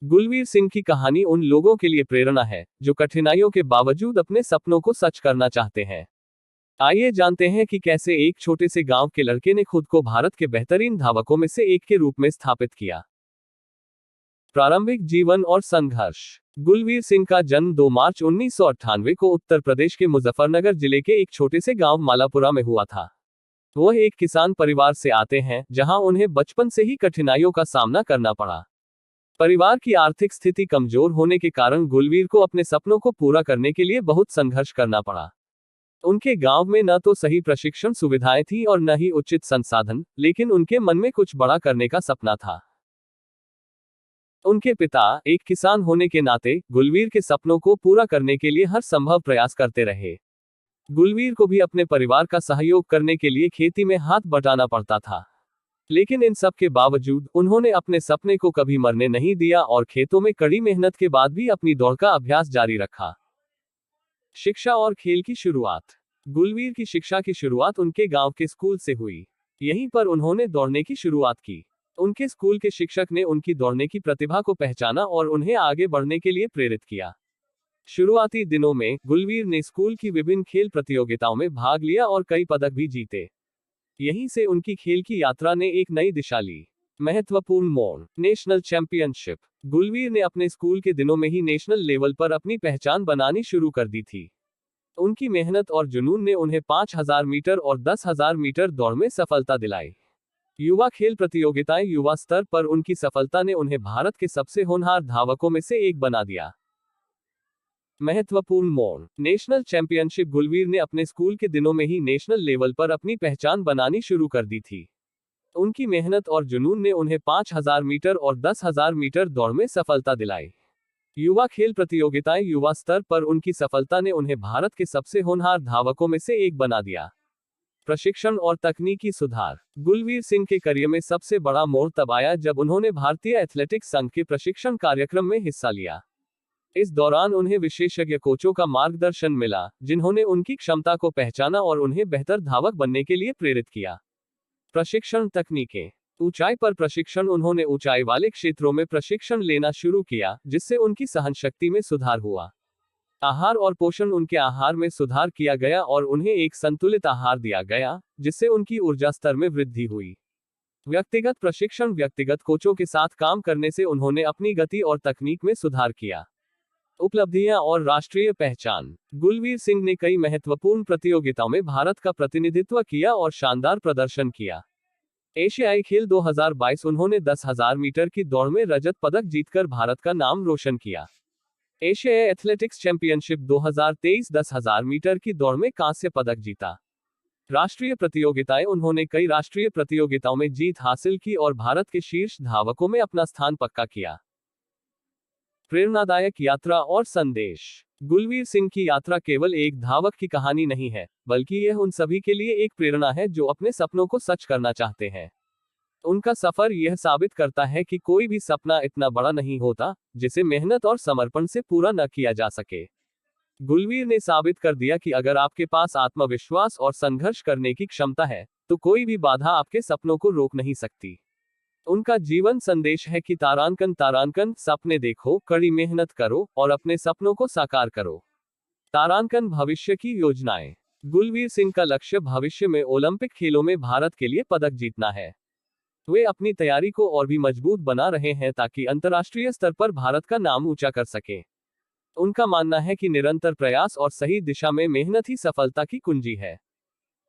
गुलवीर सिंह की कहानी उन लोगों के लिए प्रेरणा है जो कठिनाइयों के बावजूद अपने सपनों को सच करना चाहते हैं। आइए जानते हैं कि कैसे एक छोटे से गांव के लड़के ने खुद को भारत के बेहतरीन धावकों में से एक के रूप में स्थापित किया। प्रारंभिक जीवन और संघर्ष। गुलवीर सिंह का जन्म 2 मार्च 1998 को उत्तर प्रदेश के मुजफ्फरनगर जिले के एक छोटे से गांव मालापुरा में हुआ था। वह एक किसान परिवार से आते हैं, जहां उन्हें बचपन से ही कठिनाइयों का सामना करना पड़ा। परिवार की आर्थिक स्थिति कमजोर होने के कारण गुलवीर को अपने सपनों को पूरा करने के लिए बहुत संघर्ष करना पड़ा। उनके गांव में न तो सही प्रशिक्षण सुविधाएं थी और न ही उचित संसाधन, लेकिन उनके मन में कुछ बड़ा करने का सपना था। उनके पिता, एक किसान होने के नाते, गुलवीर के सपनों को पूरा करने के लिए हर संभव प्रयास करते रहे। गुलवीर को भी अपने परिवार का सहयोग करने के लिए खेती में हाथ बटाना पड़ता था, लेकिन इन सब के बावजूद उन्होंने अपने सपने को कभी मरने नहीं दिया और खेतों में कड़ी मेहनत के बाद भी अपनी दौड़ का अभ्यास जारी रखा। शिक्षा और खेल की शुरुआत। गुलवीर की शिक्षा की शुरुआत उनके गांव के स्कूल से हुई। यहीं पर उन्होंने दौड़ने की शुरुआत की। उनके स्कूल के शिक्षक ने उनकी दौड़ने की प्रतिभा को पहचाना और उन्हें आगे बढ़ने के लिए प्रेरित किया। शुरुआती दिनों में गुलवीर ने स्कूल की विभिन्न खेल प्रतियोगिताओं में भाग लिया और कई पदक भी जीते। यहीं से उनकी खेल की यात्रा ने एक नई दिशा ली। महत्वपूर्ण मोड़। National championship. गुलवीर ने अपने स्कूल के दिनों में ही नेशनल लेवल पर अपनी पहचान बनानी शुरू कर दी थी। उनकी मेहनत और जुनून ने उन्हें 5000 मीटर और 10,000 मीटर दौड़ में सफलता दिलाई। युवा खेल प्रतियोगिताएं। युवा स्तर पर उनकी सफलता ने उन्हें भारत के सबसे होनहार धावकों में से एक बना दिया। महत्वपूर्ण मोड़। National championship. गुलवीर ने अपने स्कूल के दिनों में ही नेशनल लेवल पर अपनी पहचान बनानी शुरू कर दी थी। उनकी मेहनत और जुनून ने उन्हें 5000 मीटर और 10,000 मीटर दौड़ में सफलता दिलाई। युवा खेल प्रतियोगिताएं। युवा स्तर पर उनकी सफलता ने उन्हें भारत के सबसे होनहार धावकों में से एक बना दिया। प्रशिक्षण और तकनीकी सुधार। गुलवीर सिंह के करियर में सबसे बड़ा मोड़ तब आया जब उन्होंने भारतीय एथलेटिक्स संघ के प्रशिक्षण कार्यक्रम में हिस्सा लिया। इस दौरान उन्हें विशेषज्ञ कोचों का मार्गदर्शन मिला, जिन्होंने उनकी क्षमता को पहचाना और उन्हें बेहतर धावक बनने के लिए प्रेरित किया। प्रशिक्षण तकनीकें। ऊंचाई पर प्रशिक्षण। उन्होंने ऊंचाई वाले क्षेत्रों में प्रशिक्षण लेना शुरू किया, जिससे उनकी सहनशक्ति में सुधार हुआ। आहार और पोषण। उनके आहार में सुधार किया गया और उन्हें एक संतुलित आहार दिया गया, जिससे उनकी ऊर्जा स्तर में वृद्धि हुई। व्यक्तिगत प्रशिक्षण। व्यक्तिगत कोचों के साथ काम करने से उन्होंने अपनी गति और तकनीक में सुधार किया। उपलब्धियां और राष्ट्रीय पहचान। गुलवीर सिंह ने कई महत्वपूर्ण प्रतियोगिताओं में भारत का प्रतिनिधित्व किया और शानदार प्रदर्शन किया। एशियाई खेल 2022। उन्होंने 10,000 मीटर की दौड़ में रजत पदक जीतकर भारत का नाम रोशन किया। एशियाई एथलेटिक्स चैंपियनशिप 2023। 10,000 मीटर की दौड़ में कांस्य पदक जीता। राष्ट्रीय प्रतियोगिताएं। उन्होंने कई राष्ट्रीय प्रतियोगिताओं में जीत हासिल की और भारत के शीर्ष धावकों में अपना स्थान पक्का किया। प्रेरणादायक यात्रा और संदेश। गुलवीर सिंह की यात्रा केवल एक धावक की कहानी नहीं है, बल्कि यह उन सभी के लिए एक प्रेरणा है जो अपने सपनों को सच करना चाहते हैं। उनका सफर यह साबित करता है कि कोई भी सपना इतना बड़ा नहीं होता, जिसे मेहनत और समर्पण से पूरा न किया जा सके। गुलवीर ने साबित कर दिया कि अगर आपके पास आत्मविश्वास और संघर्ष करने की क्षमता है, तो कोई भी बाधा आपके सपनों को रोक नहीं सकती। उनका जीवन संदेश है कि तारांकन सपने देखो, कड़ी मेहनत करो और अपने सपनों को साकार करो। तारांकन भविष्य की योजनाएं। गुलवीर सिंह का लक्ष्य भविष्य में ओलंपिक खेलों में भारत के लिए पदक जीतना है। वे अपनी तैयारी को और भी मजबूत बना रहे हैं ताकि अंतर्राष्ट्रीय स्तर पर भारत का नाम ऊंचा कर सके। उनका मानना है कि निरंतर प्रयास और सही दिशा में मेहनत ही सफलता की कुंजी है।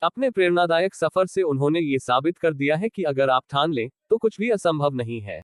अपने प्रेरणादायक सफर से उन्होंने ये साबित कर दिया है कि अगर आप ठान लें, तो कुछ भी असंभव नहीं है।